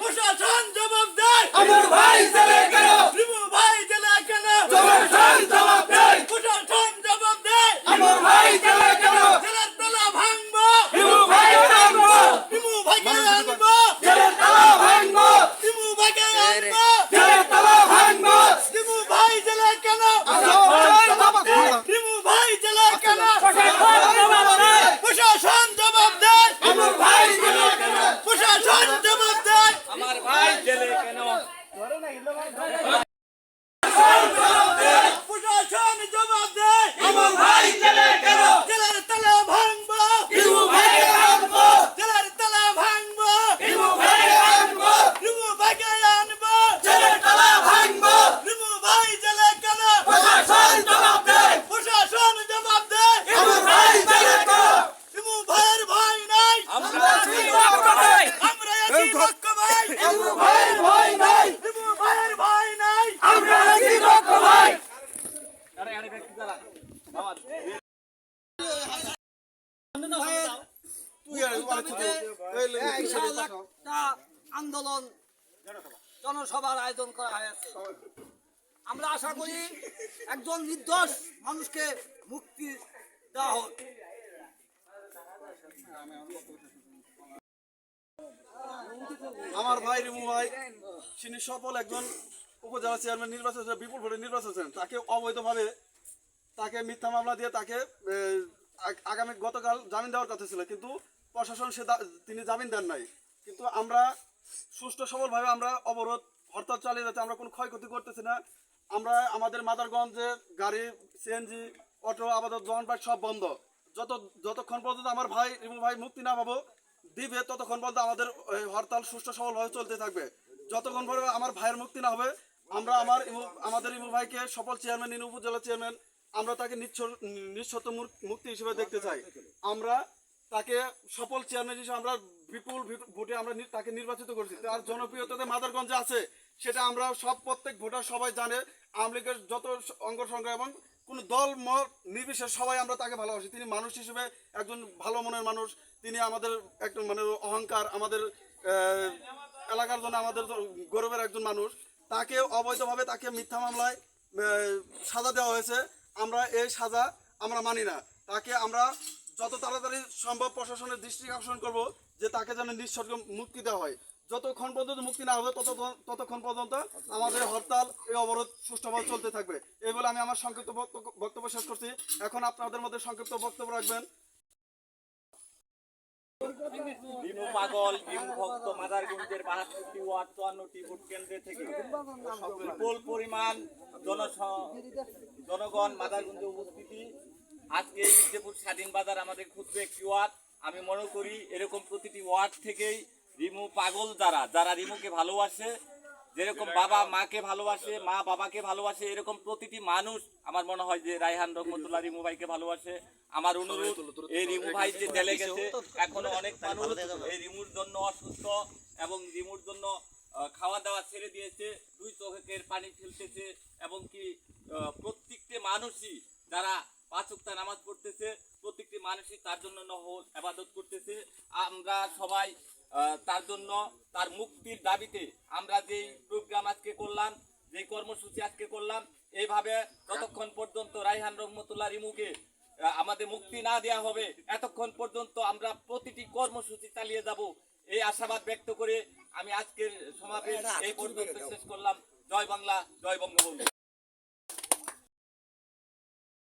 প্রশাসন জবাব দেয় আমার ভাই জেলে কেন রিমু ভাই জেলে কেন প্রশাসন জবাব দেয় প্রশাসন জবাব দেয় আমার ভাই জেলে কেন জেলের তালা ভাঙবো রিমু ভাই ভাঙবো রিমু ভাইকে আনবো জেলের তালা ভাঙবো রিমু ভাইকে আনবো জেলের তালা ভাঙবো রিমু ভাই জেলে কেন রিমু ভাই জেলে কেন প্রশাসন জবাব দেয় আমার ভাই জেলে কেন প্রশাসন জবাব দেয় আমার ভাই জেলে কেন প্রশাসন জবাব দেয় আমার ভাই জেলে কেন জেলের তালা ভাঙবো রিমু ভাইকে আনবো জেলের তালা ভাঙবো রিমু ভাইকে আনবো রিমু ভাইকে আনবো জেলের তালা ভাঙবো রিমু ভাই জেলে কেন প্রশাসন জবাব দেয় প্রশাসন জবাব দেয় আমার ভাই জেলে কেন রিমু ভাইয়ের ভাই নাই আমরা আছি রক্ত ভাই আমরা আছি রক্ত ভাই রিমু ভাইয়ের ভাই নাই রিমু ভাইয়ের ভাই নাই আমরা আছি রক্ত ভাই আন্দোলন জনসভার আয়োজন করা হয়েছে। আমরা আশা করি একজন নির্দোষ মানুষকে মুক্তি দেওয়া হোক। আমার ভাই রিমু ভাই তিনি সফল একজন উপজেলা চেয়ারম্যান নির্বাচন বিপুল ভোটে নির্বাচন ছিলেন। তাকে অবৈধভাবে তাকে মিথ্যা মামলা দিয়ে তাকে আগামী গতকাল জামিন দেওয়ার কথা ছিল, কিন্তু প্রশাসন তিনি জামিন দেন নাই। কিন্তু আমরা সুষ্ঠু সবলভাবে আমরা অবরোধ হরতাল চালিয়ে যাচ্ছি, আমরা কোনো ক্ষয়ক্ষতি করতেছি না। আমরা আমাদের মাদারগঞ্জে গাড়ি সিএনজি অটো আপাতত দোকানপাট সব বন্ধ। যতক্ষণ পর্যন্ত আমার ভাই রিমু ভাই মুক্তি না পাবো দিবে ততক্ষণ পর্যন্ত আমাদের হরতাল সুষ্ঠু সবলভাবে চলতে থাকবে। যতক্ষণ পর্যন্ত আমার ভাইয়ের মুক্তি না হবে আমরা আমাদের রিমু ভাইকে সফল চেয়ারম্যান উপজেলা চেয়ারম্যান আমরা তাকে নিঃশর্ত মুক্তি হিসেবে দেখতে চাই। আমরা তাকে সফল চেয়ারম্যান হিসেবে আমরা বিপুল ভোটে আমরা তাকে নির্বাচিত করছি। তার জনপ্রিয়তাতে মাদারগঞ্জে আছে সেটা আমরা প্রত্যেক ভোটার সবাই জানে। আওয়ামী লীগের যত অঙ্গ সংগ্রহ এবং কোনো দল মত নির্বিশেষে সবাই আমরা তাকে ভালোবাসি। তিনি মানুষ হিসেবে একজন ভালো মনের মানুষ। তিনি আমাদের একজন মানে অহংকার, আমাদের এলাকার জন্য আমাদের গৌরবের একজন মানুষ। তাকে অবৈধভাবে তাকে মিথ্যা মামলায় সাজা দেওয়া হয়েছে। আমরা এই সাজা আমরা মানি না। তাকে আমরা যত তাড়াতাড়ি সম্ভব প্রশাসনের দৃষ্টি আকর্ষণ করব যে তাকে যেন নিঃশর্ত মুক্তি দেওয়া হয়। যতক্ষণ পর্যন্ত মুক্তি না হবে ততক্ষণ পর্যন্ত আমাদের হরতাল এই অবরোধ সুষ্ঠুভাবে চলতে থাকবে। এই বলে আমি আমার সংক্ষিপ্ত বক্তব্য শেষ করছি। এখন আপনাদের মধ্যে সংক্ষিপ্ত বক্তব্য রাখবেন রিমু পাগল রিমু ভক্ত মাদারগঞ্জের ৭২টি ওয়ার্ড ৫৪টি ভোট কেন্দ্রে থেকে বিপুল পরিমাণ জনগণ মাদারগঞ্জে উপস্থিতি। আজকে মির্জাপুর স্বাধীন বাজার আমাদের ক্ষুদ্র একটি ওয়ার্ড। আমি মনে করি এরকম প্রতিটি ওয়ার্ড থেকেই রিমু পাগল যারা রিমুকে ভালোবাসে, যেরকম বাবা মাকে ভালোবাসে, মা বাবাকে ভালোবাসে, এরকম প্রতিটি মানুষ আমার মনে হয় যে রায়হান রহমতুল্লাহ রিমু ভাইকে ভালোবাসে। আমার অনুরোধ, এই রিমু ভাই যে জেলে গেছে এখনো অনেক মানুষ এই রিমুর জন্য অসুস্থ এবং রিমুর জন্য খাওয়া দাওয়া ছেড়ে দিয়েছে, 2 চোখের পানি ফেলতেছে এবং কি প্রত্যেকটি মানুষই যারা 5 ওয়াক্ত নামাজ পড়তেছে প্রত্যেকটি মানুষই তার জন্য নহর ইবাদত করতেছে। আমরা সবাই তার জন্য তার মুক্তির দাবিতে আমরা যেই প্রোগ্রাম আজকে করলাম, যেই কর্মসূচি আজকে করলাম, এইভাবে ততক্ষণ পর্যন্ত রায়হান রহমতুল্লাহ রিমুকে আমাদের মুক্তি না দেওয়া হবে এতক্ষণ পর্যন্ত আমরা প্রতিটি কর্মসূচি চালিয়ে যাব এই আশাবাদ ব্যক্ত করে আমি আজকের সমাবেশ এই পর্যন্ত শেষ করলাম। জয় বাংলা, জয় বঙ্গবন্ধু।